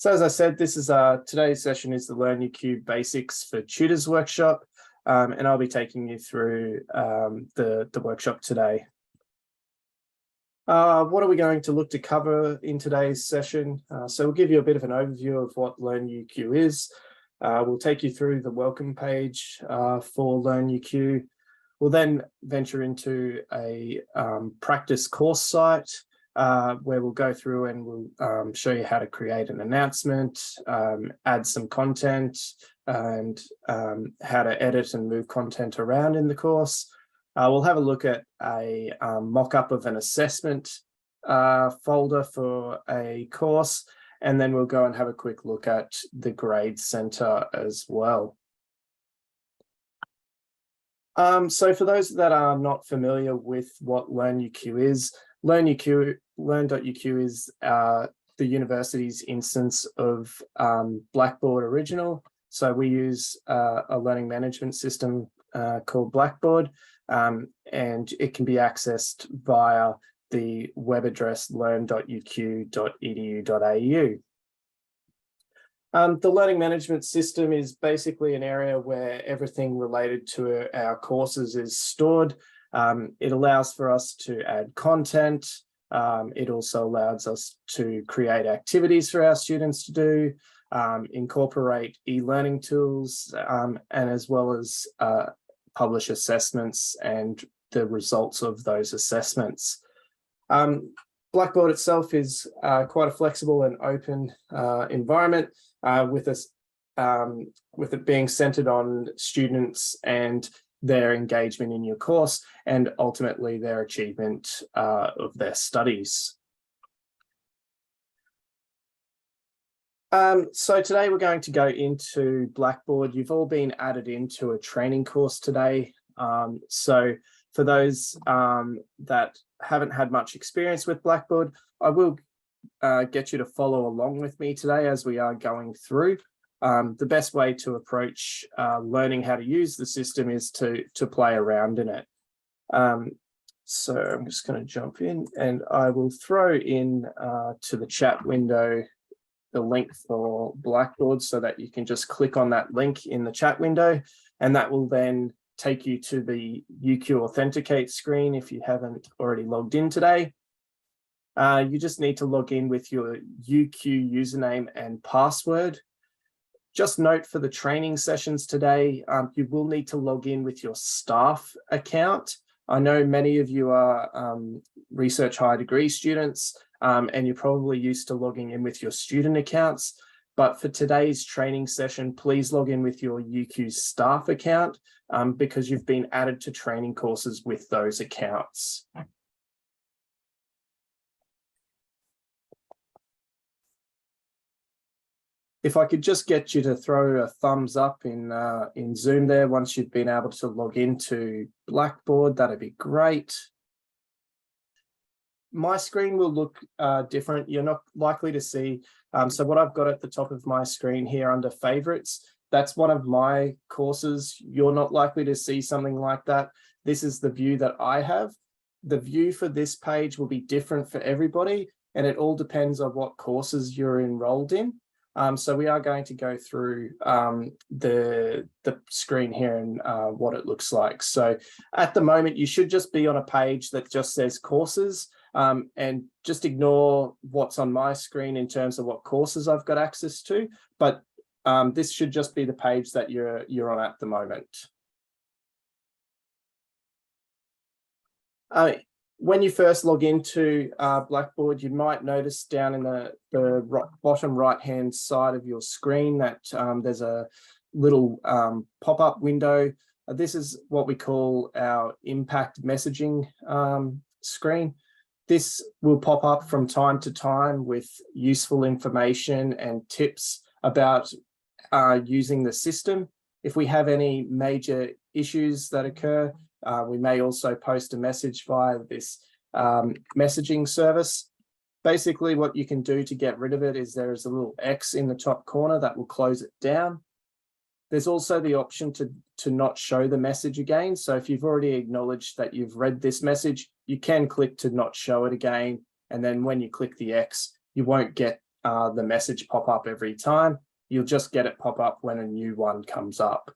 So as I said, this is today's session is the Learn.UQ Basics for Tutors workshop, and I'll be taking you through the workshop today. What are we going to look to cover in today's session? So we'll give you a bit of an overview of what Learn.UQ is. We'll take you through the welcome page for Learn.UQ. We'll then venture into a practice course site where we'll go through and we'll show you how to create an announcement, add some content, and how to edit and move content around in the course. We'll have a look at a mock-up of an assessment folder for a course, and then we'll go and have a quick look at the grade center as well. So for those that are not familiar with what Learn.UQ is, Learn.UQ is the university's instance of Blackboard original. So we use a learning management system called Blackboard, and it can be accessed via the web address learn.uq.edu.au. The learning management system is basically an area where everything related to our courses is stored. It allows for us to add content. It also allows us to create activities for our students to do, incorporate e-learning tools, and as well as publish assessments and the results of those assessments. Blackboard itself is quite a flexible and open environment, with it being centered on students and their engagement in your course and ultimately their achievement of their studies. So today we're going to go into Blackboard. You've all been added into a training course today. So for those that haven't had much experience with Blackboard, I will get you to follow along with me today as we are going through. The best way to approach learning how to use the system is to play around in it. So I'm just going to jump in and I will throw in to the chat window the link for Blackboard so that you can just click on that link in the chat window, and that will then take you to the UQ Authenticate screen if you haven't already logged in today. You just need to log in with your UQ username and password. Just note for the training sessions today, you will need to log in with your staff account. I know many of you are research higher degree students, and you're probably used to logging in with your student accounts. But for today's training session, please log in with your UQ staff account because you've been added to training courses with those accounts. If I could just get you to throw a thumbs up in Zoom there once you've been able to log into Blackboard, that'd be great. My screen will look different. You're not likely to see. So what I've got at the top of my screen here under favorites, that's one of my courses. You're not likely to see something like that. This is the view that I have. The view for this page will be different for everybody, and it all depends on what courses you're enrolled in. So we are going to go through the screen here and what it looks like. So at the moment, you should just be on a page that just says courses, and just ignore what's on my screen in terms of what courses I've got access to. But this should just be the page that you're on at the moment. When you first log into Blackboard, you might notice down in the bottom right-hand side of your screen that there's a little pop-up window. This is what we call our impact messaging screen. This will pop up from time to time with useful information and tips about using the system. If we have any major issues that occur, we may also post a message via this messaging service. Basically, what you can do to get rid of it is there is a little X in the top corner that will close it down. There's also the option to not show the message again. So if you've already acknowledged that you've read this message, you can click to not show it again. And then when you click the X, you won't get the message pop up every time. You'll just get it pop up when a new one comes up.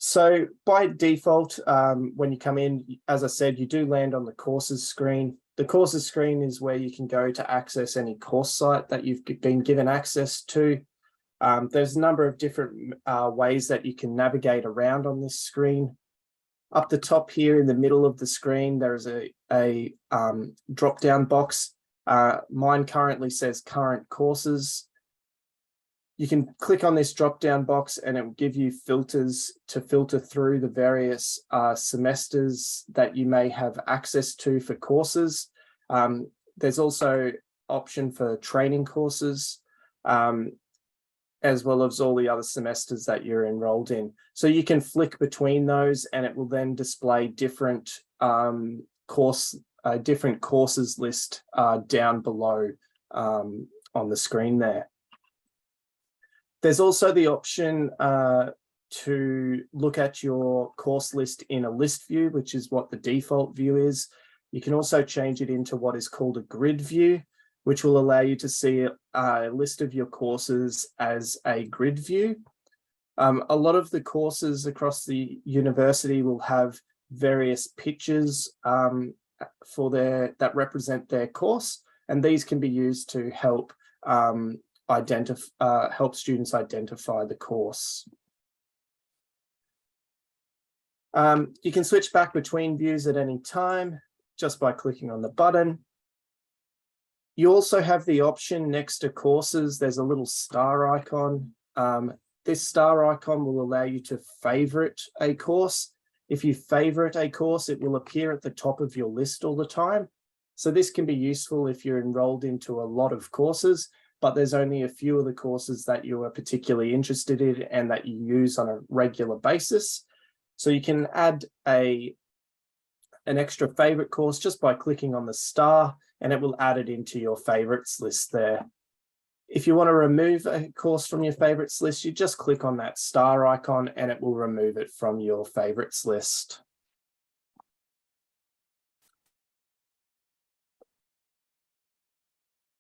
So by default, when you come in, as I said, you do land on the courses screen. The courses screen is where you can go to access any course site that you've been given access to. There's a number of different ways that you can navigate around on this screen. Up the top here in the middle of the screen, there is a drop-down box. Mine currently says current courses. You can click on this drop-down box and it will give you filters to filter through the various semesters that you may have access to for courses. There's also option for training courses, as well as all the other semesters that you're enrolled in. So you can flick between those and it will then display different different courses list down below on the screen there. There's also the option to look at your course list in a list view, which is what the default view is. You can also change it into what is called a grid view, which will allow you to see a list of your courses as a grid view. A lot of the courses across the university will have various pictures that represent their course, and these can be used to help help students identify the course. You can switch back between views at any time just by clicking on the button. You also have the option next to courses, there's a little star icon. This star icon will allow you to favorite a course. If you favorite a course, it will appear at the top of your list all the time. So this can be useful if you're enrolled into a lot of courses, but there's only a few of the courses that you are particularly interested in and that you use on a regular basis. So you can add an extra favorite course just by clicking on the star, and it will add it into your favorites list there. If you want to remove a course from your favorites list, you just click on that star icon and it will remove it from your favorites list.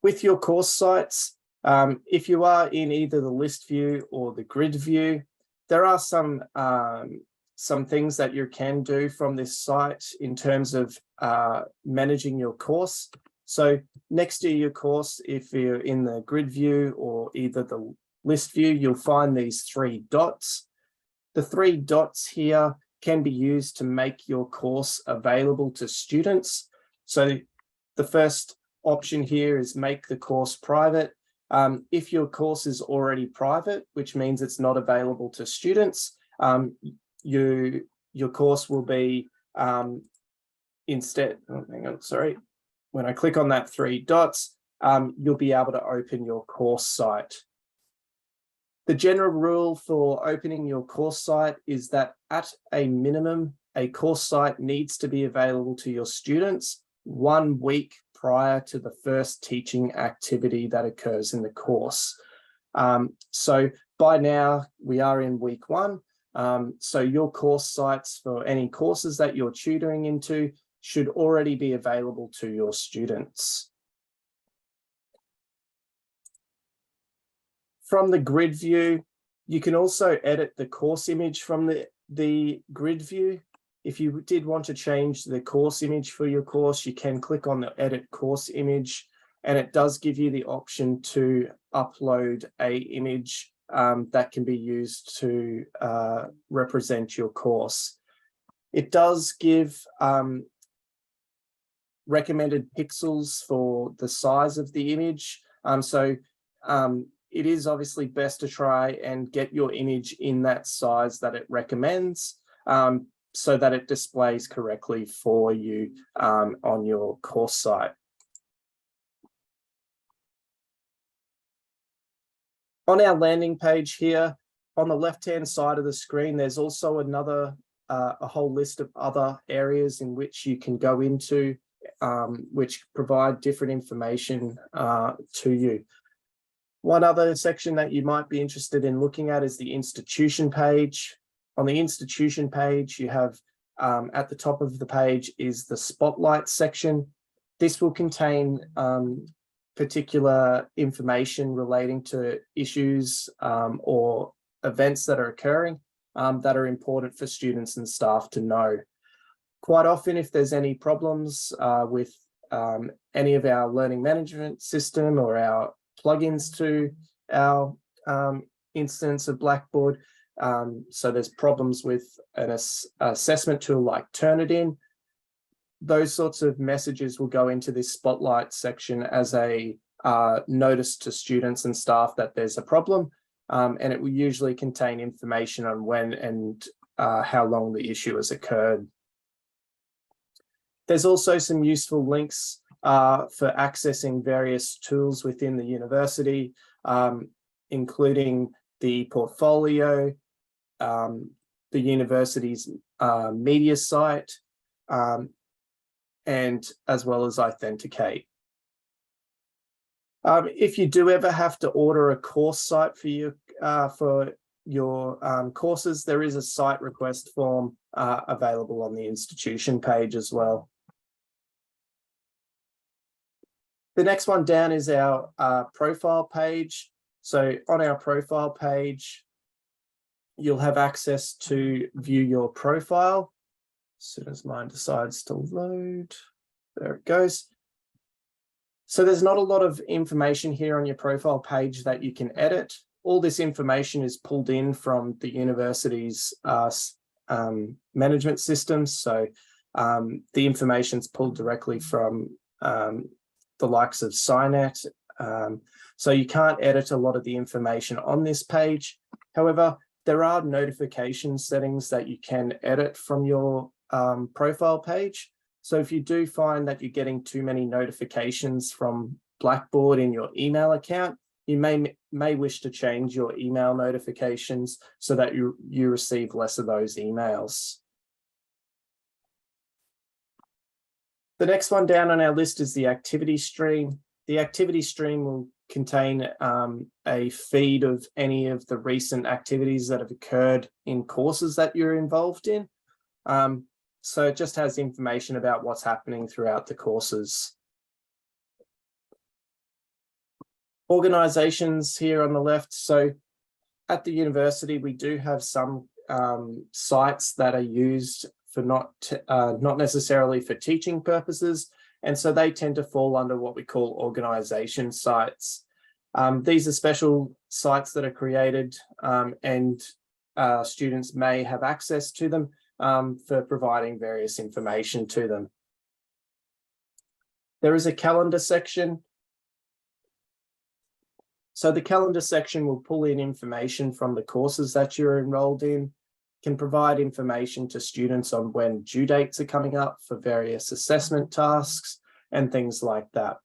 With your course sites, if you are in either the list view or the grid view, there are some things that you can do from this site in terms of managing your course. So next to your course, if you're in the grid view or either the list view, you'll find these 3 dots. The 3 dots here can be used to make your course available to students. So the first option here is make the course private. If your course is already private, which means it's not available to students, your course will be instead, when I click on that 3 dots, you'll be able to open your course site. The general rule for opening your course site is that at a minimum, a course site needs to be available to your students 1 week prior to the first teaching activity that occurs in the course. So by now we are in week 1. So your course sites for any courses that you're tutoring into should already be available to your students. From the grid view, you can also edit the course image from the grid view. If you did want to change the course image for your course, you can click on the edit course image, and it does give you the option to upload an image that can be used to represent your course. It does give recommended pixels for the size of the image. It is obviously best to try and get your image in that size that it recommends, so that it displays correctly for you on your course site. On our landing page here, on the left-hand side of the screen, there's also a whole list of other areas in which you can go into, which provide different information to you. One other section that you might be interested in looking at is the institution page. On the institution page, you have at the top of the page is the spotlight section. This will contain particular information relating to issues or events that are occurring that are important for students and staff to know. Quite often, if there's any problems with any of our learning management system or our plugins to our instance of Blackboard, so there's problems with an assessment tool like Turnitin, those sorts of messages will go into this spotlight section as a notice to students and staff that there's a problem, and it will usually contain information on when and how long the issue has occurred. There's also some useful links for accessing various tools within the university, including the portfolio, the university's media site, and as well as Authenticate. If you do ever have to order a course site for your courses, there is a site request form available on the institution page as well. The next one down is our profile page. So on our profile page, you'll have access to view your profile. As soon as mine decides to load, there it goes. So there's not a lot of information here on your profile page that you can edit. All this information is pulled in from the university's management systems. So the information's pulled directly from the likes of Cynet. So you can't edit a lot of the information on this page. However, there are notification settings that you can edit from your profile page. So if you do find that you're getting too many notifications from Blackboard in your email account, you may wish to change your email notifications so that you receive less of those emails. The next one down on our list is the activity stream. The activity stream will contain a feed of any of the recent activities that have occurred in courses that you're involved in. So it just has information about what's happening throughout the courses. Organizations here on the left. So at the university, we do have some sites that are used for not necessarily for teaching purposes. And so they tend to fall under what we call organization sites. These are special sites that are created and students may have access to them for providing various information to them. There is a calendar section. So the calendar section will pull in information from the courses that you're enrolled in, can provide information to students on when due dates are coming up for various assessment tasks and things like that.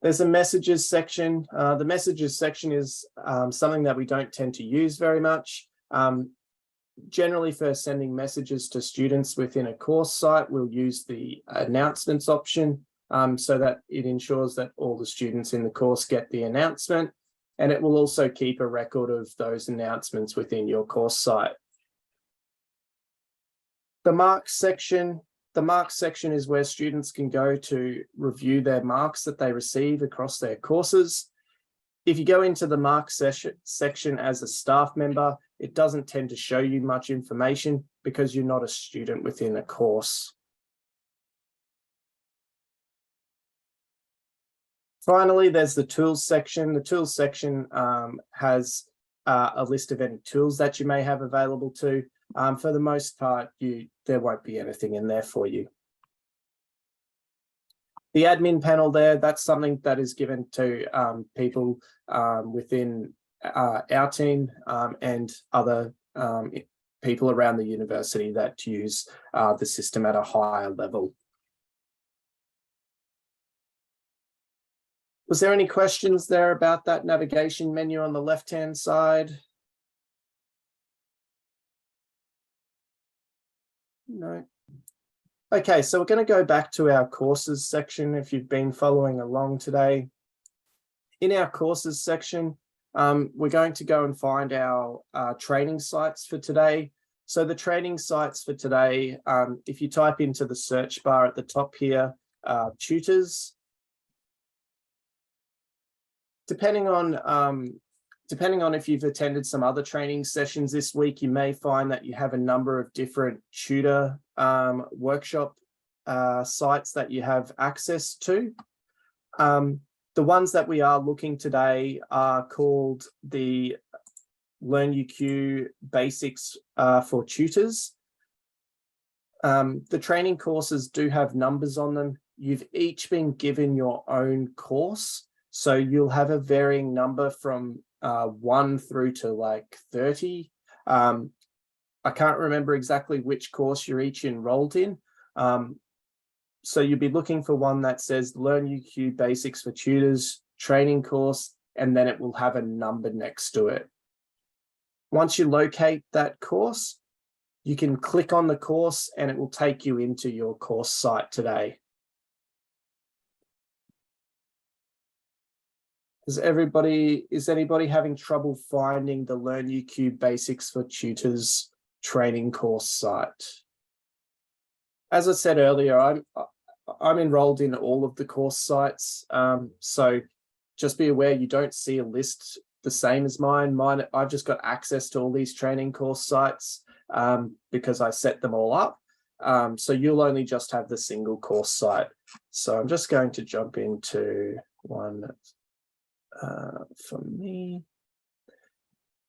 There's a messages section. The messages section is something that we don't tend to use very much. Generally for sending messages to students within a course site, we'll use the announcements option so that it ensures that all the students in the course get the announcement. And it will also keep a record of those announcements within your course site. The marks section. The marks section is where students can go to review their marks that they receive across their courses. If you go into the marks section as a staff member, it doesn't tend to show you much information because you're not a student within a course. Finally, there's the tools section. The tools section has a list of any tools that you may have available to. For the most part, there won't be anything in there for you. The admin panel there, that's something that is given to people within our team and other people around the university that use the system at a higher level. Was there any questions there about that navigation menu on the left-hand side? No. Okay, so we're going to go back to our courses section if you've been following along today. In our courses section, we're going to go and find our training sites for today. So the training sites for today, if you type into the search bar at the top here, Tutors, depending on if you've attended some other training sessions this week, you may find that you have a number of different tutor workshop sites that you have access to. The ones that we are looking today are called the Learn.UQ Basics for Tutors. The training courses do have numbers on them. You've each been given your own course, so you'll have a varying number from 1 through to like 30. I can't remember exactly which course you're each enrolled in. So you'll be looking for one that says Learn.UQ Basics for Tutors training course, and then it will have a number next to it. Once you locate that course, you can click on the course and it will take you into your course site today. Is anybody having trouble finding the Learn.UQ Basics for Tutors training course site? As I said earlier, I'm enrolled in all of the course sites, so just be aware you don't see a list the same as mine. I've just got access to all these training course sites because I set them all up. So you'll only just have the single course site. So I'm just going to jump into one for me.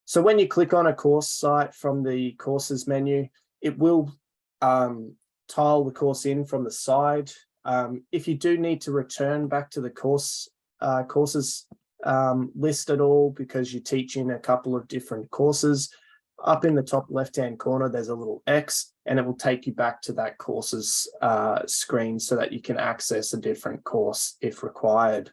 So when you click on a course site from the courses menu, it will tile the course in from the side. If you do need to return back to the courses list at all because you're teaching a couple of different courses, up in the top left-hand corner, there's a little X and it will take you back to that courses screen so that you can access a different course if required.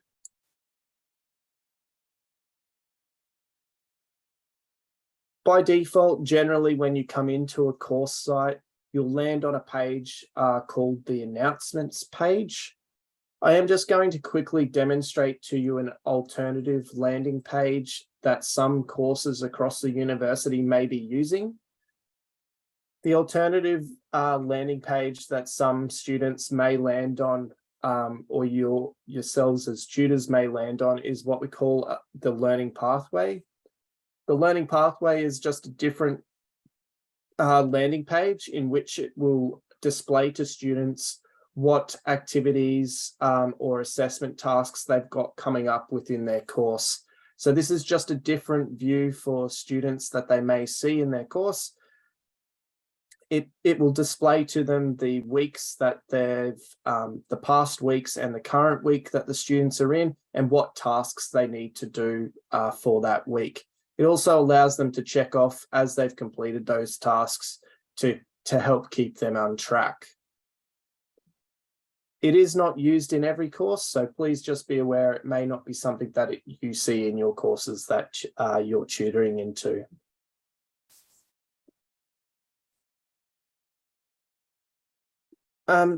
By default, generally, when you come into a course site, you'll land on a page called the announcements page. I am just going to quickly demonstrate to you an alternative landing page that some courses across the university may be using. The alternative landing page that some students may land on or yourselves as tutors may land on is what we call the learning pathway. The learning pathway is just a different landing page in which it will display to students what activities or assessment tasks they've got coming up within their course. So this is just a different view for students that they may see in their course. It will display to them the weeks that they've, the past weeks and the current week that the students are in and what tasks they need to do for that week. It also allows them to check off as they've completed those tasks to help keep them on track. It is not used in every course, so please just be aware it may not be something that you see in your courses that you're tutoring into.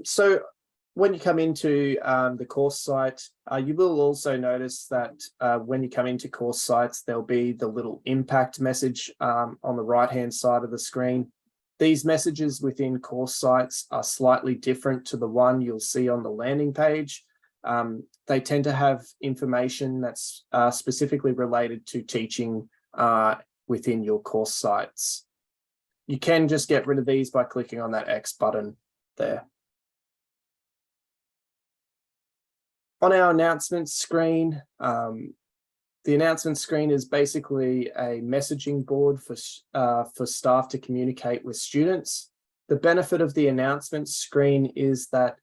So when you come into the course site, you will also notice that when you come into course sites, there'll be the little impact message on the right-hand side of the screen. These messages within course sites are slightly different to the one you'll see on the landing page. They tend to have information that's specifically related to teaching within your course sites. You can just get rid of these by clicking on that X button there. On our announcements screen, the announcement screen is basically a messaging board for staff to communicate with students. The benefit of the announcements screen is that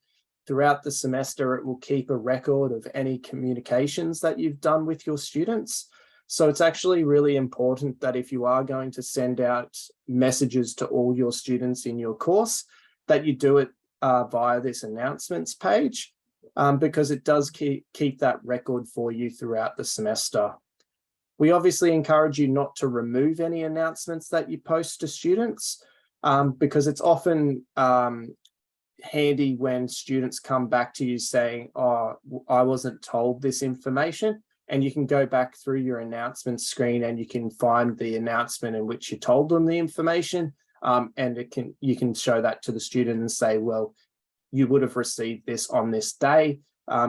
throughout the semester, it will keep a record of any communications that you've done with your students. So it's actually really important that if you are going to send out messages to all your students in your course, that you do it via this announcements page. Because it does keep that record for you throughout the semester. We obviously encourage you not to remove any announcements that you post to students because it's often handy when students come back to you saying, oh, I wasn't told this information, and you can go back through your announcement screen and you can find the announcement in which you told them the information. and you can show that to the student and say, well, you would have received this on this day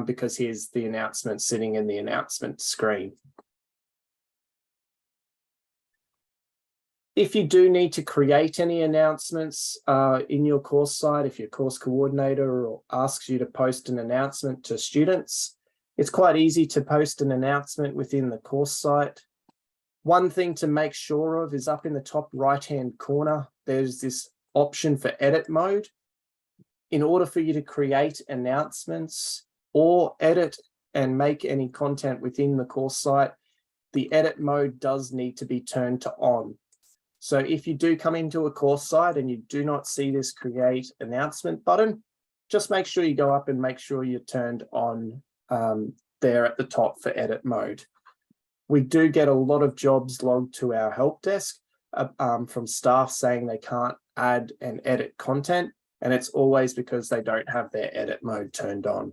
because here's the announcement sitting in the announcement screen. If you do need to create any announcements in your course site, if your course coordinator asks you to post an announcement to students, it's quite easy to post an announcement within the course site. One thing to make sure of is up in the top right-hand corner, there's this option for edit mode. In order for you to create announcements or edit and make any content within the course site, the edit mode does need to be turned to on. So if you do come into a course site and you do not see this create announcement button, just make sure you go up and make sure you're turned on there at the top for edit mode. We do get a lot of jobs logged to our help desk from staff saying they can't add and edit content, and it's always because they don't have their edit mode turned on.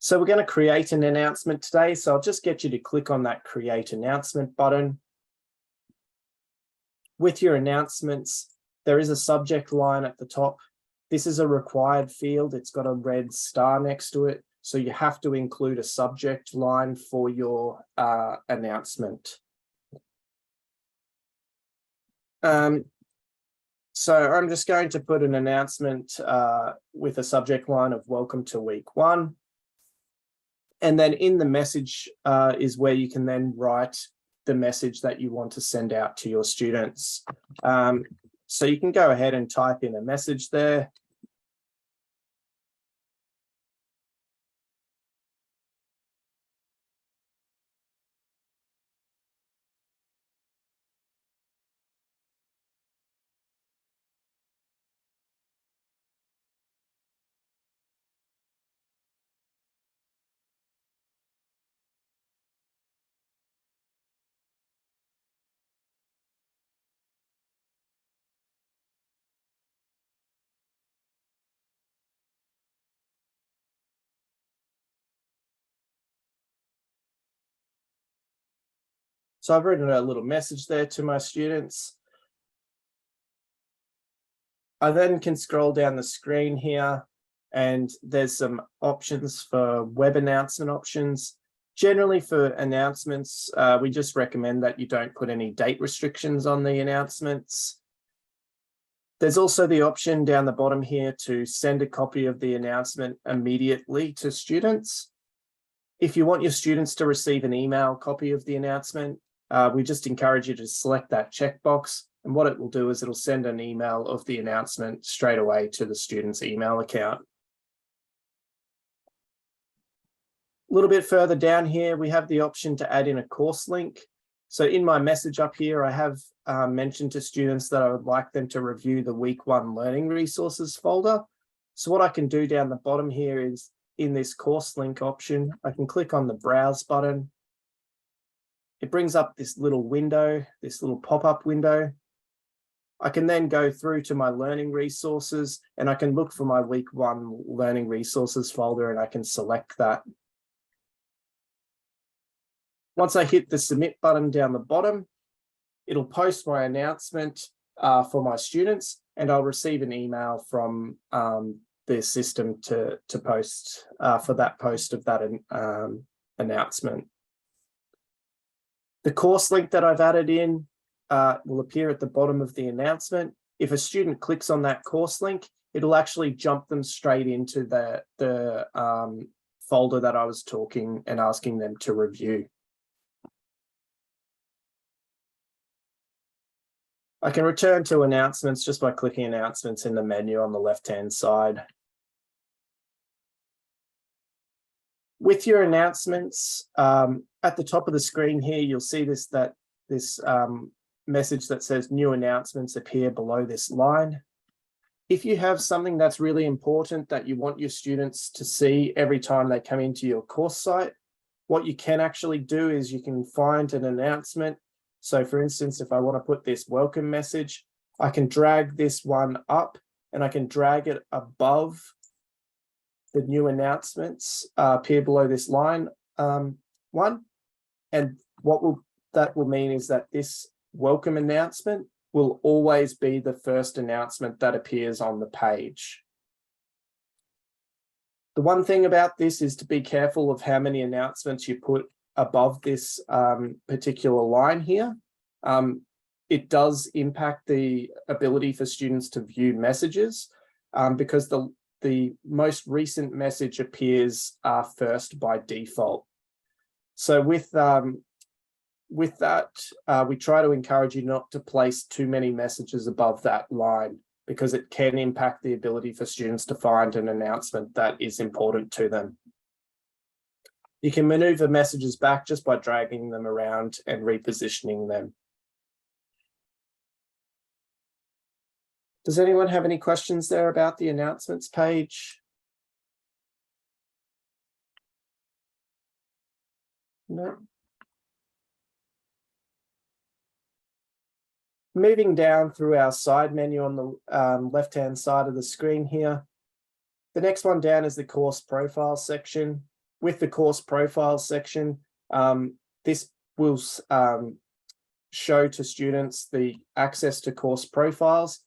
So we're going to create an announcement today. So I'll just get you to click on that create announcement button. With your announcements, there is a subject line at the top. This is a required field. It's got a red star next to it. So you have to include a subject line for your announcement. So I'm just going to put an announcement with a subject line of welcome to week 1. And then in the message is where you can then write the message that you want to send out to your students. So you can go ahead and type in a message there. So I've written a little message there to my students. I then can scroll down the screen here and there's some options for web announcement options. Generally for announcements, we just recommend that you don't put any date restrictions on the announcements. There's also the option down the bottom here to send a copy of the announcement immediately to students. If you want your students to receive an email copy of the announcement, we just encourage you to select that checkbox. And what it will do is it'll send an email of the announcement straight away to the student's email account. A little bit further down here, we have the option to add in a course link. So in my message up here, I have mentioned to students that I would like them to review the week 1 learning resources folder. So what I can do down the bottom here is in this course link option, I can click on the browse button. It brings up this little window, this little pop-up window. I can then go through to my learning resources and I can look for my week 1 learning resources folder and I can select that. Once I hit the submit button down the bottom, it'll post my announcement for my students and I'll receive an email from the system to post for that post of that announcement. The course link that I've added in will appear at the bottom of the announcement. If a student clicks on that course link, it'll actually jump them straight into the folder that I was talking and asking them to review. I can return to announcements just by clicking announcements in the menu on the left-hand side. With your announcements, at the top of the screen here, you'll see this message that says new announcements appear below this line. If you have something that's really important that you want your students to see every time they come into your course site, what you can actually do is you can find an announcement. So for instance, if I want to put this welcome message, I can drag this one up and I can drag it above the new announcements appear below this line one. And what that will mean is that this welcome announcement will always be the first announcement that appears on the page. The one thing about this is to be careful of how many announcements you put above this particular line here. It does impact the ability for students to view messages because the most recent message appears first by default. So with that, we try to encourage you not to place too many messages above that line, because it can impact the ability for students to find an announcement that is important to them. You can maneuver messages back just by dragging them around and repositioning them. Does anyone have any questions there about the announcements page? No. Moving down through our side menu on the left-hand side of the screen here. The next one down is the course profile section. With the course profile section, this will show to students the access to course profiles.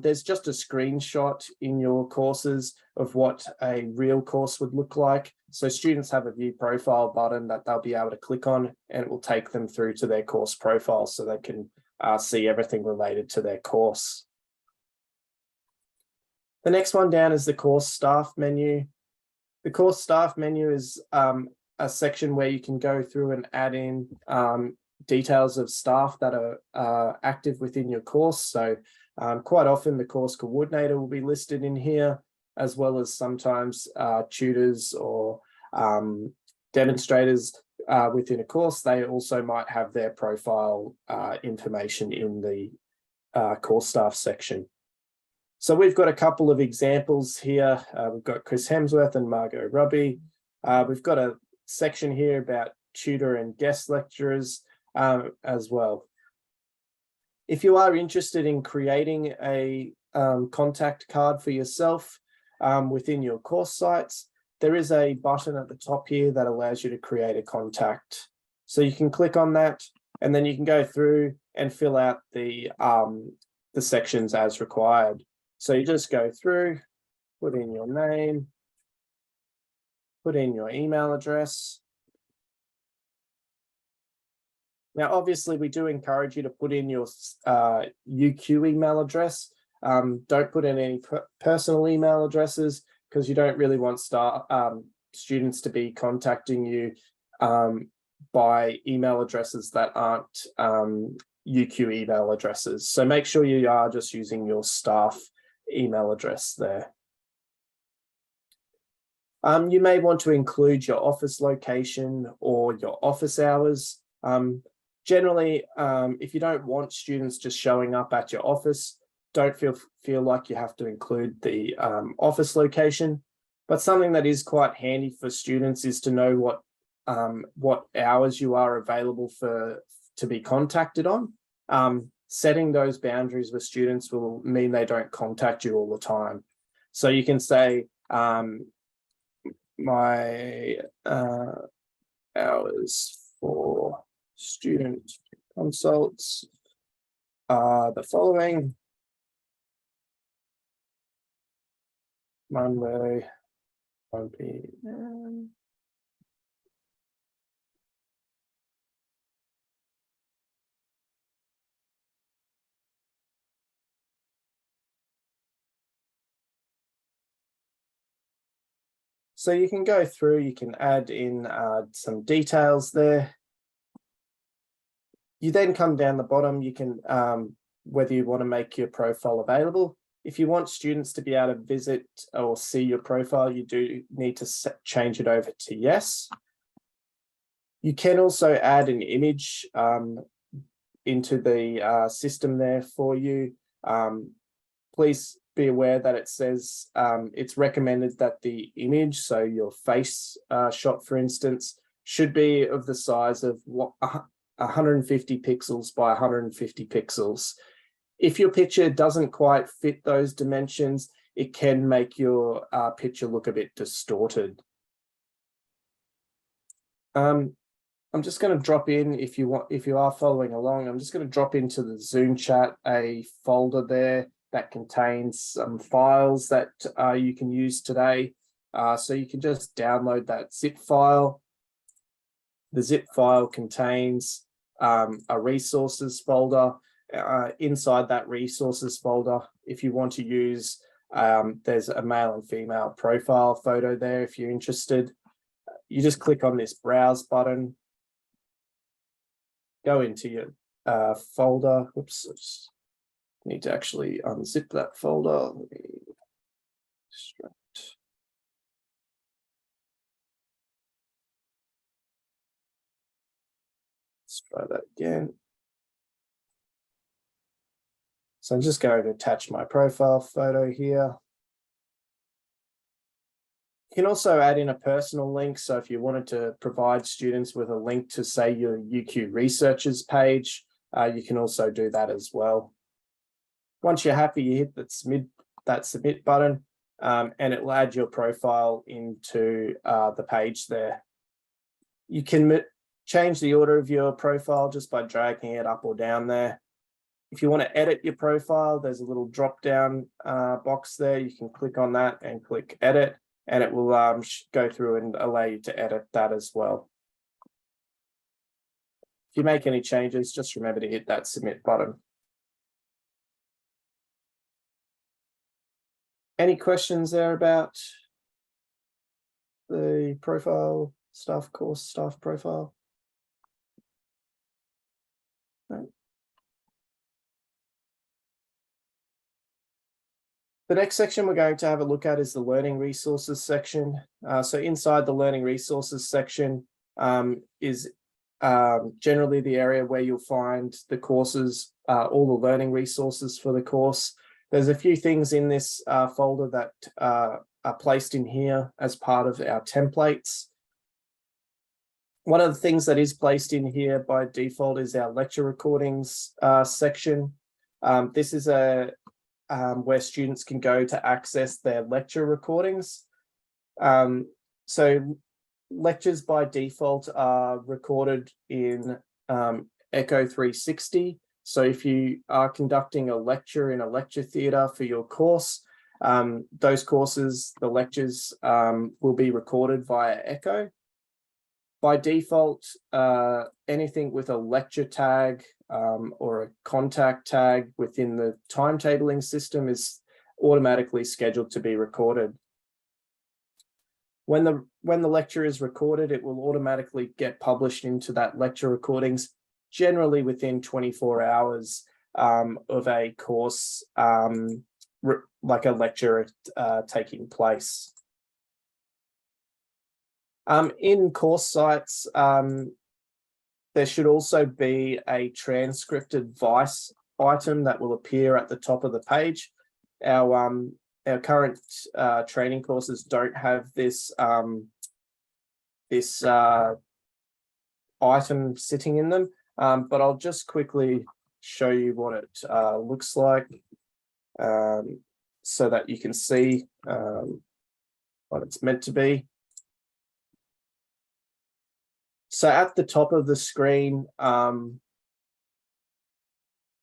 There's just a screenshot in your courses of what a real course would look like. So students have a view profile button that they'll be able to click on, and it will take them through to their course profile so they can see everything related to their course. The next one down is the course staff menu. The course staff menu is a section where you can go through and add in details of staff that are active within your course. So quite often the course coordinator will be listed in here, as well as sometimes tutors or demonstrators within a course. They also might have their profile information in the course staff section. So we've got a couple of examples here. We've got Chris Hemsworth and Margot Robbie. We've got a section here about tutor and guest lecturers as well. If you are interested in creating a contact card for yourself within your course sites, there is a button at the top here that allows you to create a contact. So you can click on that, and then you can go through and fill out the sections as required. So you just go through, put in your name, put in your email address. Now, obviously, we do encourage you to put in your UQ email address. Don't put in any personal email addresses, because you don't really want students to be contacting you by email addresses that aren't UQ email addresses. So make sure you are just using your staff email address there. You may want to include your office location or your office hours. Generally, if you don't want students just showing up at your office, don't feel like you have to include the office location. But something that is quite handy for students is to know what hours you are available to be contacted on. Setting those boundaries with students will mean they don't contact you all the time. So you can say, my hours for student consults are the following: Monday, 1 p.m. So you can go through, you can add in some details there. You then come down the bottom, you can, whether you want to make your profile available. If you want students to be able to visit or see your profile, you do need to change it over to yes. You can also add an image into the system there for you. Please be aware that it says it's recommended that the image, so your face shot, for instance, should be of the size of 150 pixels by 150 pixels. If your picture doesn't quite fit those dimensions, it can make your picture look a bit distorted. I'm just going to drop in, if you are following along, I'm just going to drop into the Zoom chat a folder there that contains some files that you can use today. So you can just download that zip file. The zip file contains a resources folder. Inside that resources folder, if you want to use, there's a male and female profile photo there if you're interested. You just click on this browse button, go into your folder. Oops, need to actually unzip that folder. Let me extract. Let's try that again. So I'm just going to attach my profile photo here. You can also add in a personal link. So if you wanted to provide students with a link to, say, your UQ researchers page, you can also do that as well. Once you're happy, you hit that submit button, and it will add your profile into the page there. You can change the order of your profile just by dragging it up or down there. If you want to edit your profile, there's a little drop-down box there. You can click on that and click edit, and it will go through and allow you to edit that as well. If you make any changes, just remember to hit that submit button. Any questions there about the profile staff course staff profile? No. The next section we're going to have a look at is the learning resources section. So inside the learning resources section is generally the area where you'll find the courses, all the learning resources for the course. There's a few things in this folder that are placed in here as part of our templates. One of the things that is placed in here by default is our lecture recordings section. This is where students can go to access their lecture recordings. So lectures by default are recorded in Echo 360. So if you are conducting a lecture in a lecture theatre for your course, those courses, the lectures will be recorded via Echo. By default, anything with a lecture tag or a contact tag within the timetabling system is automatically scheduled to be recorded. When the lecture is recorded, it will automatically get published into that lecture recordings, generally within 24 hours of a course, like a lecture taking place. In course sites, there should also be a transcript advice item that will appear at the top of the page. Our current training courses don't have this item sitting in them, but I'll just quickly show you what it looks like so that you can see what it's meant to be. So at the top of the screen, there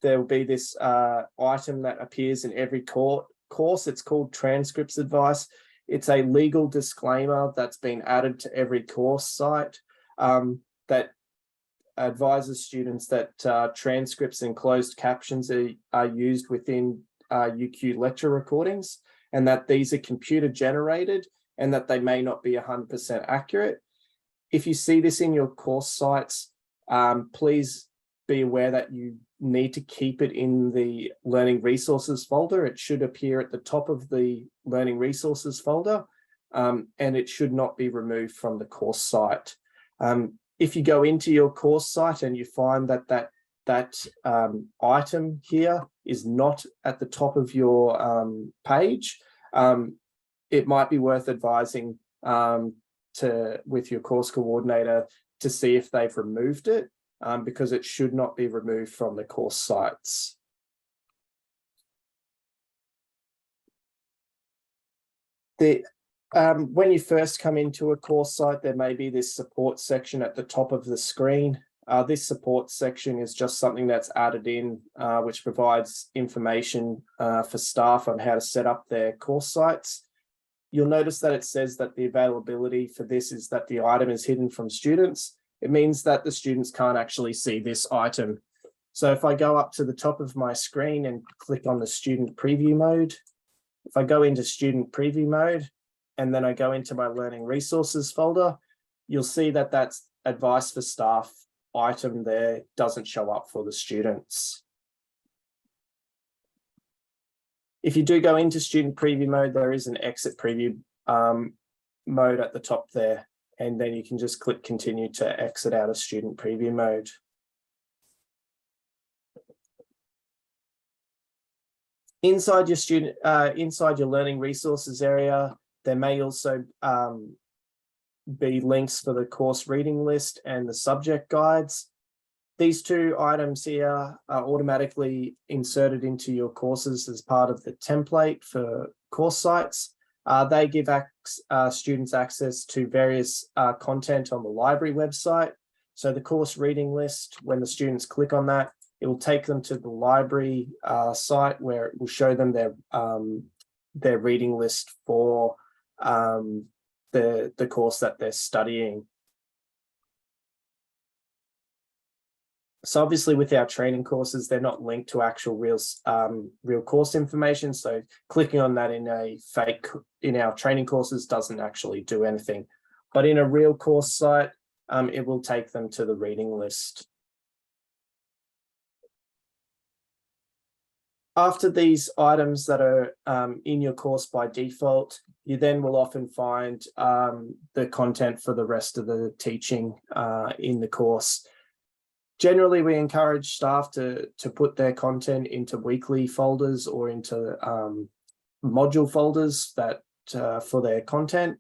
will be this item that appears in every course. It's called transcripts advice. It's a legal disclaimer that's been added to every course site that advises students that transcripts and closed captions are used within UQ lecture recordings, and that these are computer generated and that they may not be 100% accurate. If you see this in your course sites, please be aware that you need to keep it in the learning resources folder. It should appear at the top of the learning resources folder, and it should not be removed from the course site. If you go into your course site and you find that item here is not at the top of your page, it might be worth advising with your course coordinator to see if they've removed it, because it should not be removed from the course sites. The When you first come into a course site, there may be this support section at the top of the screen. This support section is just something that's added in, which provides information for staff on how to set up their course sites. You'll notice that it says that the availability for this is that the item is hidden from students. It means that the students can't actually see this item. So if I go up to the top of my screen and click on the student preview mode, if I go into student preview mode, and then I go into my learning resources folder, you'll see that that's advice for staff item there doesn't show up for the students. If you do go into student preview mode, there is an exit preview mode at the top there, and then you can just click continue to exit out of student preview mode. Inside your learning resources area, there may also be links for the course reading list and the subject guides. These two items here are automatically inserted into your courses as part of the template for course sites. They give students access to various content on the library website. So the course reading list, when the students click on that, it will take them to the library site where it will show them their reading list for the course that they're studying. So obviously with our training courses, they're not linked to actual real course information. So clicking on that in our training courses doesn't actually do anything. But in a real course site, it will take them to the reading list. After these items that are in your course by default, you then will often find the content for the rest of the teaching in the course. Generally, we encourage staff to put their content into weekly folders or into module folders that for their content.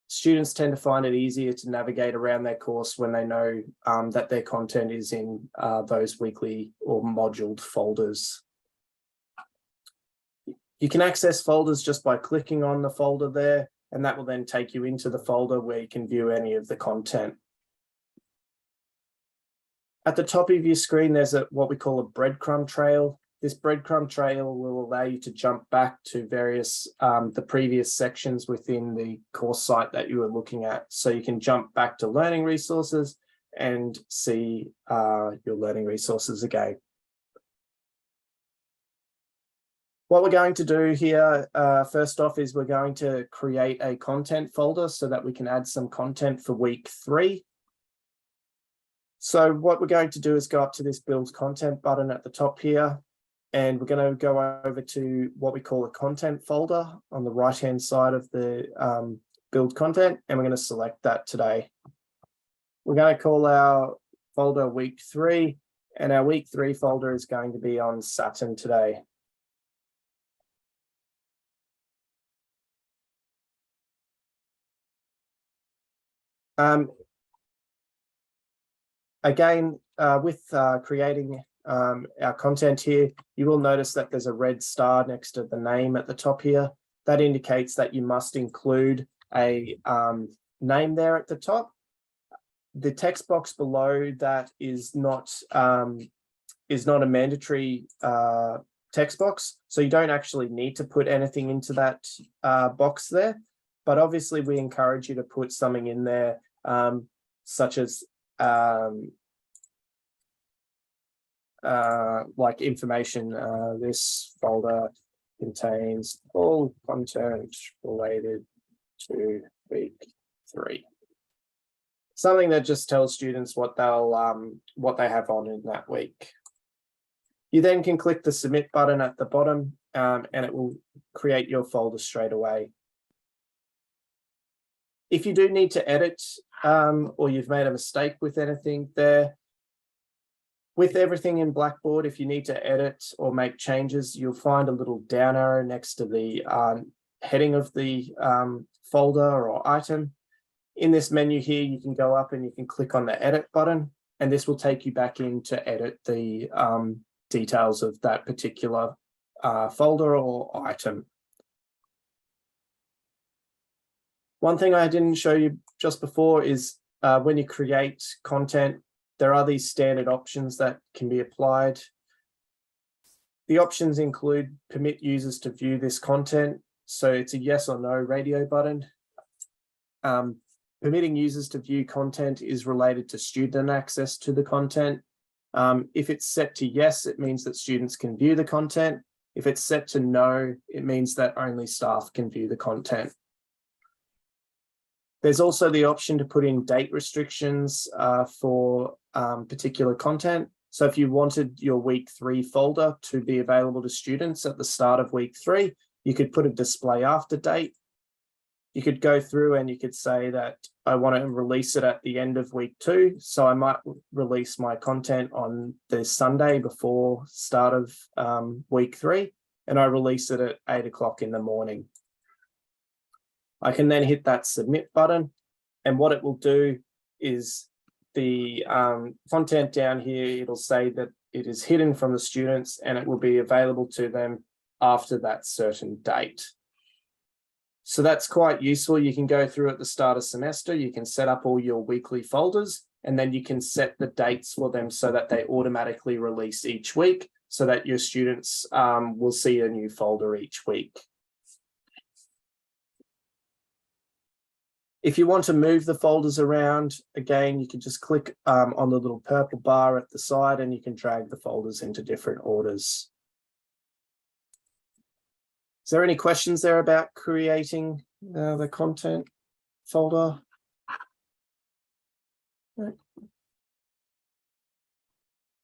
Students tend to find it easier to navigate around their course when they know that their content is in those weekly or moduled folders. You can access folders just by clicking on the folder there, and that will then take you into the folder where you can view any of the content. At the top of your screen, there's what we call a breadcrumb trail. This breadcrumb trail will allow you to jump back to various the previous sections within the course site that you were looking at. So you can jump back to learning resources and see your learning resources again. What we're going to do here, first off, is we're going to create a content folder so that we can add some content for week 3. So what we're going to do is go up to this build content button at the top here, and we're going to go over to what we call a content folder on the right-hand side of the build content, and we're going to select that today. We're going to call our folder week 3, and our week 3 folder is going to be on Saturn today. Again, with creating our content here, you will notice that there's a red star next to the name at the top here. That indicates that you must include a name there at the top. The text box below that is not a mandatory text box, so you don't actually need to put anything into that box there. But obviously, we encourage you to put something in there, such as like information. This folder contains all content related to week 3. Something that just tells students what they have on in that week. You then can click the submit button at the bottom, and it will create your folder straight away. If you do need to edit or you've made a mistake with anything there, with everything in Blackboard, if you need to edit or make changes, you'll find a little down arrow next to the heading of the folder or item. In this menu here, you can go up and you can click on the edit button, and this will take you back in to edit the details of that particular folder or item. One thing I didn't show you just before is when you create content, there are these standard options that can be applied. The options include permit users to view this content. So it's a yes or no radio button. Permitting users to view content is related to student access to the content. If it's set to yes, it means that students can view the content. If it's set to no, it means that only staff can view the content. There's also the option to put in date restrictions for particular content. So if you wanted your week 3 folder to be available to students at the start of week 3, you could put a display after date. You could go through and you could say that I want to release it at the end of week 2. So I might release my content on the Sunday before start of week 3, and I release it at 8 o'clock in the morning. I can then hit that submit button, and what it will do is the content down here, it'll say that it is hidden from the students and it will be available to them after that certain date. So that's quite useful. You can go through at the start of semester, you can set up all your weekly folders, and then you can set the dates for them so that they automatically release each week, so that your students will see a new folder each week. If you want to move the folders around, again, you can just click on the little purple bar at the side and you can drag the folders into different orders. Is there any questions there about creating the content folder?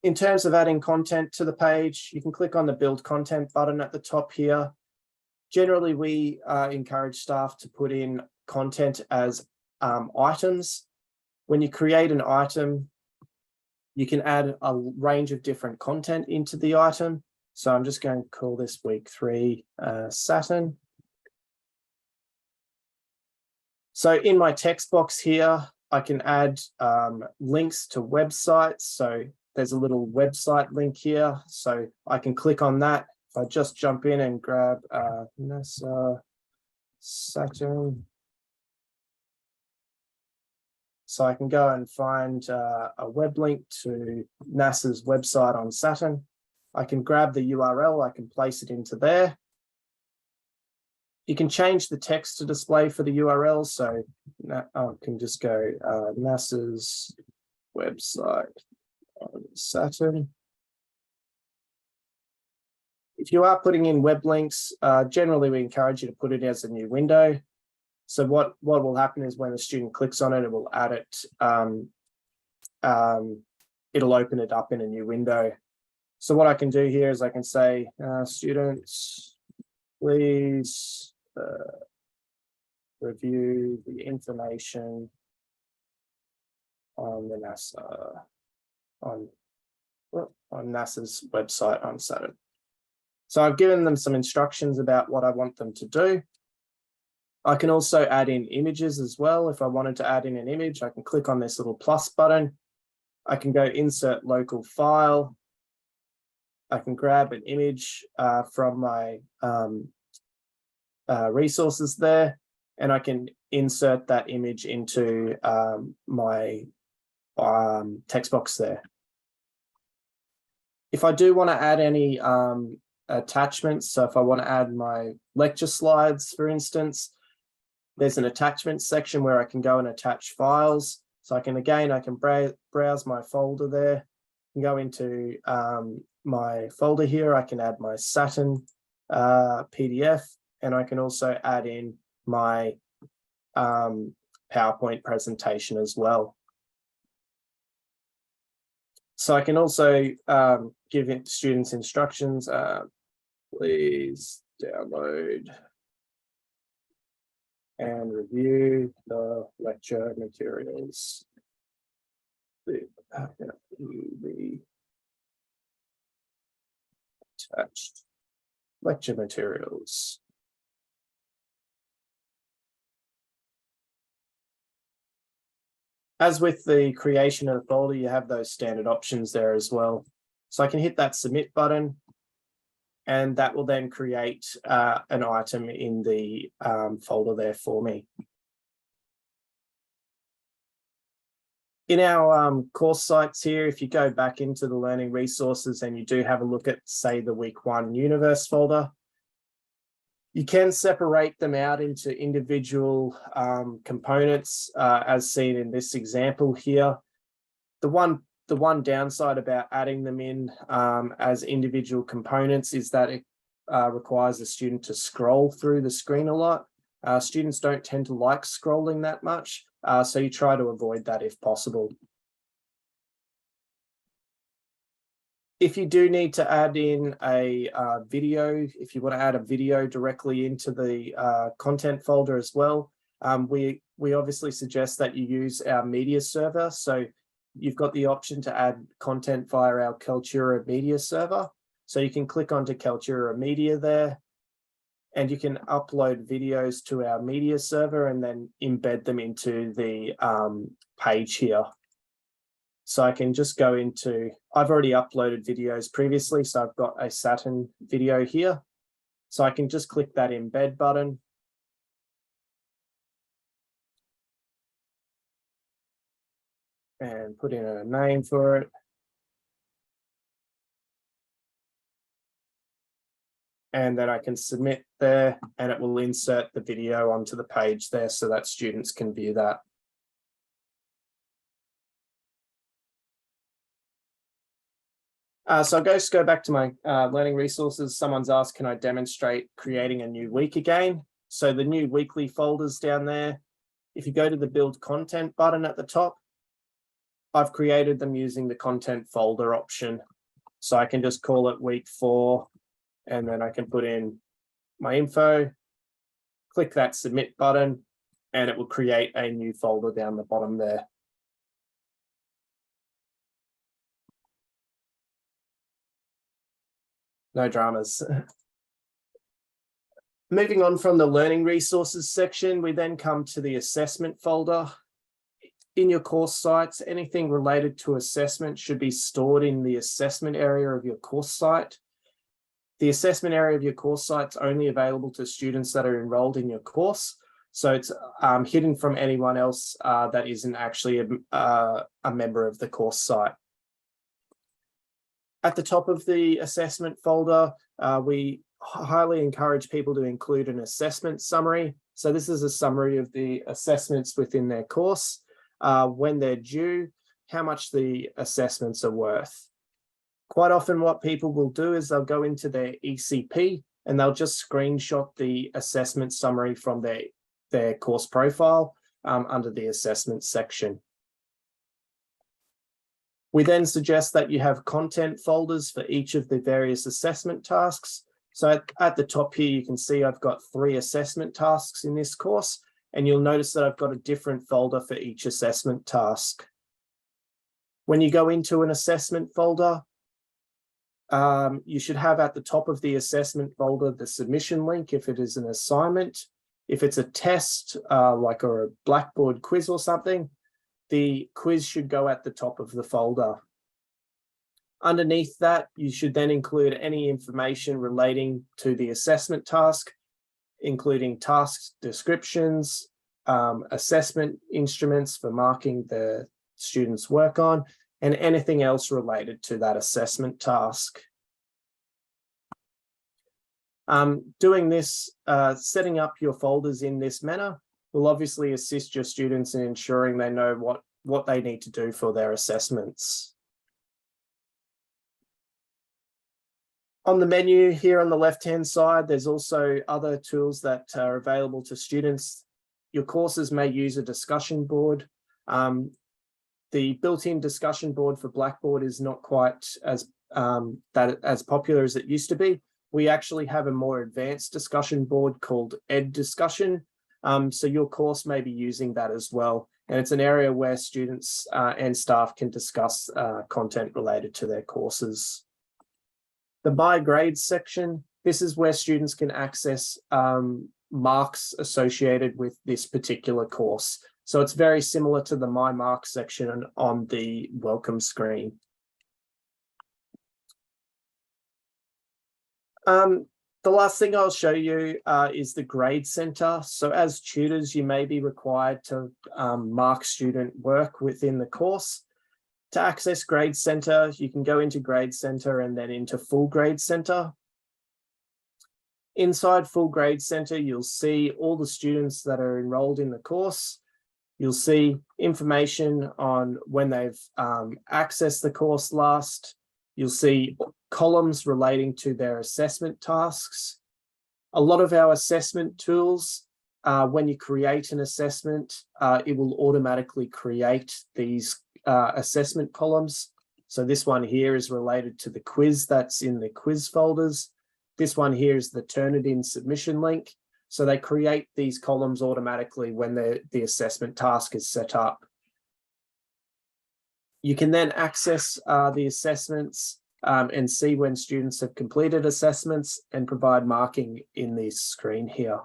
In terms of adding content to the page, you can click on the Build Content button at the top here. Generally, we encourage staff to put in content as items. When you create an item, you can add a range of different content into the item. So I'm just going to call this week 3 Saturn. So in my text box here, I can add links to websites. So there's a little website link here. So I can click on that. If I just jump in and grab NASA Saturn. So I can go and find a web link to NASA's website on Saturn. I can grab the URL, I can place it into there. You can change the text to display for the URL. So I can just go NASA's website on Saturn. If you are putting in web links, generally we encourage you to put it as a new window. So what will happen is when the student clicks on it, it will add it, it'll open it up in a new window. So what I can do here is I can say, students, please review the information on the NASA, on NASA's website on Saturn. So I've given them some instructions about what I want them to do. I can also add in images as well. If I wanted to add in an image, I can click on this little plus button. I can go insert local file. I can grab an image from my resources there, and I can insert that image into my text box there. If I do want to add any attachments, so if I want to add my lecture slides, for instance, there's an attachment section where I can go and attach files. So I can browse my folder there and go into my folder here. I can add my Saturn PDF, and I can also add in my PowerPoint presentation as well. So I can also give students instructions. Please download and review the lecture materials. The attached lecture materials. As with the creation of the folder, you have those standard options there as well. So I can hit that submit button, and that will then create an item in the folder there for me. In our course sites here, if you go back into the learning resources and you do have a look at, say, the week 1 universe folder, you can separate them out into individual components, as seen in this example here. The one downside about adding them in as individual components is that it requires a student to scroll through the screen a lot. Students don't tend to like scrolling that much, so you try to avoid that if possible. If you do need to add in a video, if you want to add a video directly into the content folder as well, we obviously suggest that you use our media server. So you've got the option to add content via our Kaltura media server. So you can click onto Kaltura media there, and you can upload videos to our media server and then embed them into the page here. So I can just go into, I've already uploaded videos previously, so I've got a Saturn video here. So I can just click that embed button. And put in a name for it. And then I can submit there, and it will insert the video onto the page there so that students can view that. So I'll just go back to my learning resources. Someone's asked, can I demonstrate creating a new week again? So the new weekly folders down there, if you go to the build content button at the top, I've created them using the content folder option. So I can just call it week 4, and then I can put in my info, click that submit button, and it will create a new folder down the bottom there. No dramas. Moving on from the learning resources section, we then come to the assessment folder. In your course sites, anything related to assessment should be stored in the assessment area of your course site. The assessment area of your course site is only available to students that are enrolled in your course. So it's hidden from anyone else that isn't actually a member of the course site. At the top of the assessment folder, we highly encourage people to include an assessment summary. So this is a summary of the assessments within their course, when they're due, how much the assessments are worth. Quite often what people will do is they'll go into their ECP and they'll just screenshot the assessment summary from their course profile under the assessment section. We then suggest that you have content folders for each of the various assessment tasks. So at the top here, you can see I've got 3 assessment tasks in this course, and you'll notice that I've got a different folder for each assessment task. When you go into an assessment folder, you should have at the top of the assessment folder the submission link if it is an assignment. If it's a test, like a Blackboard quiz or something, the quiz should go at the top of the folder. Underneath that, you should then include any information relating to the assessment task, including task descriptions, assessment instruments for marking the student's work on, and anything else related to that assessment task. Doing this, setting up your folders in this manner will obviously assist your students in ensuring they know what they need to do for their assessments. On the menu here on the left-hand side, there's also other tools that are available to students. Your courses may use a discussion board. The built-in discussion board for Blackboard is not quite as popular as it used to be. We actually have a more advanced discussion board called Ed Discussion. So your course may be using that as well. And it's an area where students and staff can discuss content related to their courses. The My Grades section, this is where students can access marks associated with this particular course. So it's very similar to the My Marks section on the welcome screen. The last thing I'll show you is the grade center. So as tutors, you may be required to mark student work within the course. To access grade center, you can go into grade center and then into full grade center. Inside full grade center, you'll see all the students that are enrolled in the course. You'll see information on when they've accessed the course last. You'll see columns relating to their assessment tasks. A lot of our assessment tools, when you create an assessment, it will automatically create these assessment columns. So this one here is related to the quiz that's in the quiz folders. This one here is the Turnitin submission link. So they create these columns automatically when the assessment task is set up. You can then access the assessments and see when students have completed assessments and provide marking in this screen here.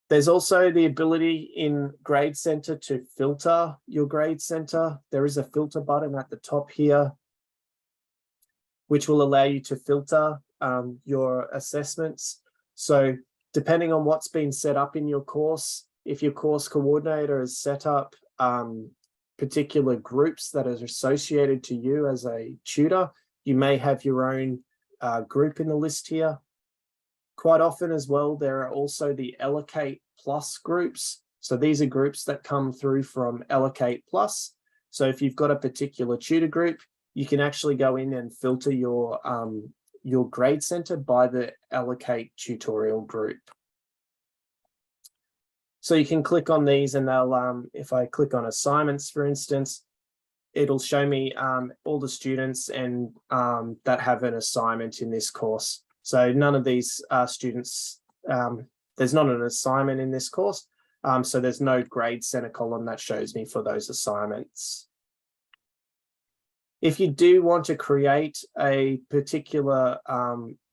There's also the ability in Grade Center to filter your Grade Center. There is a filter button at the top here, which will allow you to filter your assessments. So depending on what's been set up in your course, if your course coordinator has set up particular groups that are associated to you as a tutor, you may have your own group in the list here. Quite often as well, there are also the Allocate Plus groups. So these are groups that come through from Allocate Plus. So if you've got a particular tutor group, you can actually go in and filter your grade center by the Allocate tutorial group. So you can click on these and they'll, if I click on assignments, for instance, it'll show me all the students and that have an assignment in this course. So none of these students, there's not an assignment in this course. So there's no grade center column that shows me for those assignments. If you do want to create a particular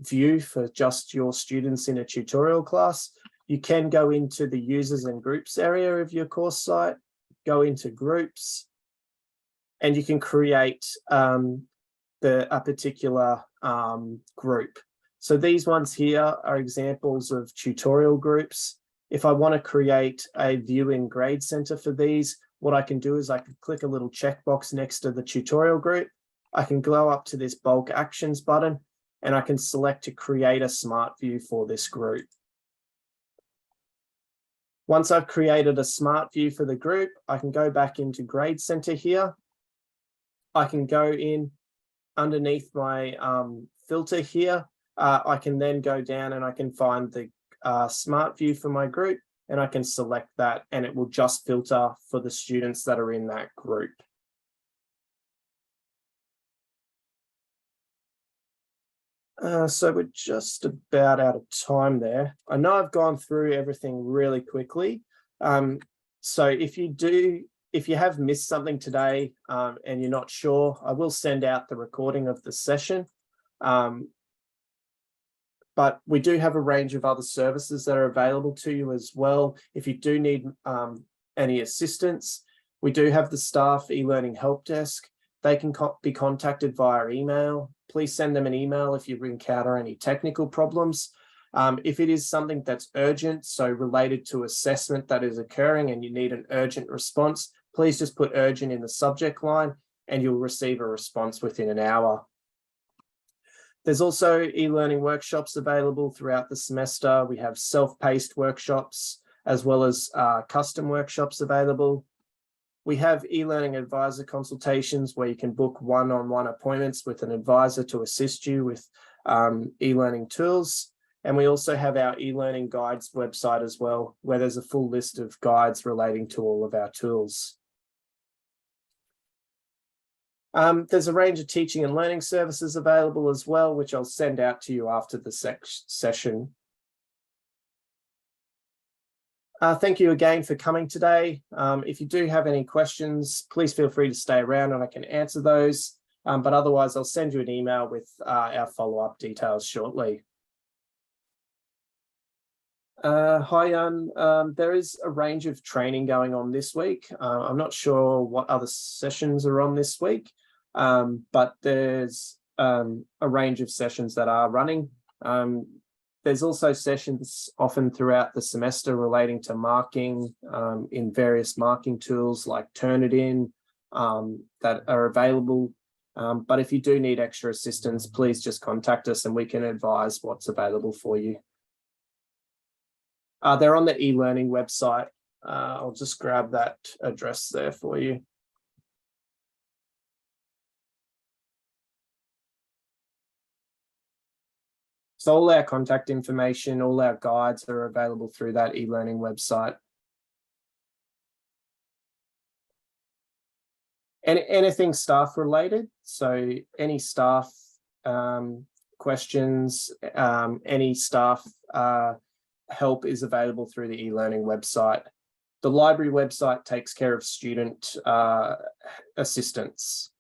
view for just your students in a tutorial class, you can go into the users and groups area of your course site, go into groups, and you can create a particular group. So these ones here are examples of tutorial groups. If I want to create a view in Grade Center for these, what I can do is I can click a little checkbox next to the tutorial group. I can go up to this bulk actions button and I can select to create a smart view for this group. Once I've created a smart view for the group, I can go back into Grade Center here. I can go in underneath my filter here. I can then go down and I can find the smart view for my group and I can select that and it will just filter for the students that are in that group. So we're just about out of time there. I know I've gone through everything really quickly. So if you have missed something today and you're not sure, I will send out the recording of the session. But we do have a range of other services that are available to you as well. If you do need any assistance, we do have the staff eLearning help desk. They can be contacted via email. Please send them an email if you encounter any technical problems. If it is something that's urgent, so related to assessment that is occurring and you need an urgent response, please just put urgent in the subject line and you'll receive a response within an hour. There's also e-learning workshops available throughout the semester. We have self-paced workshops as well as custom workshops available. We have e-learning advisor consultations where you can book one-on-one appointments with an advisor to assist you with e-learning tools. And we also have our e-learning guides website as well, where there's a full list of guides relating to all of our tools. There's a range of teaching and learning services available as well, which I'll send out to you after the session. Thank you again for coming today. If you do have any questions, please feel free to stay around and I can answer those. But otherwise, I'll send you an email with our follow-up details shortly. Hi, Jan. There is a range of training going on this week. I'm not sure what other sessions are on this week, but there's a range of sessions that are running. There's also sessions often throughout the semester relating to marking in various marking tools like Turnitin that are available. But if you do need extra assistance, please just contact us and we can advise what's available for you. They're on the eLearning website. I'll just grab that address there for you. So all our contact information, all our guides are available through that eLearning website. And anything staff related, so any staff questions, any staff help is available through the eLearning website. The library website takes care of student assistance.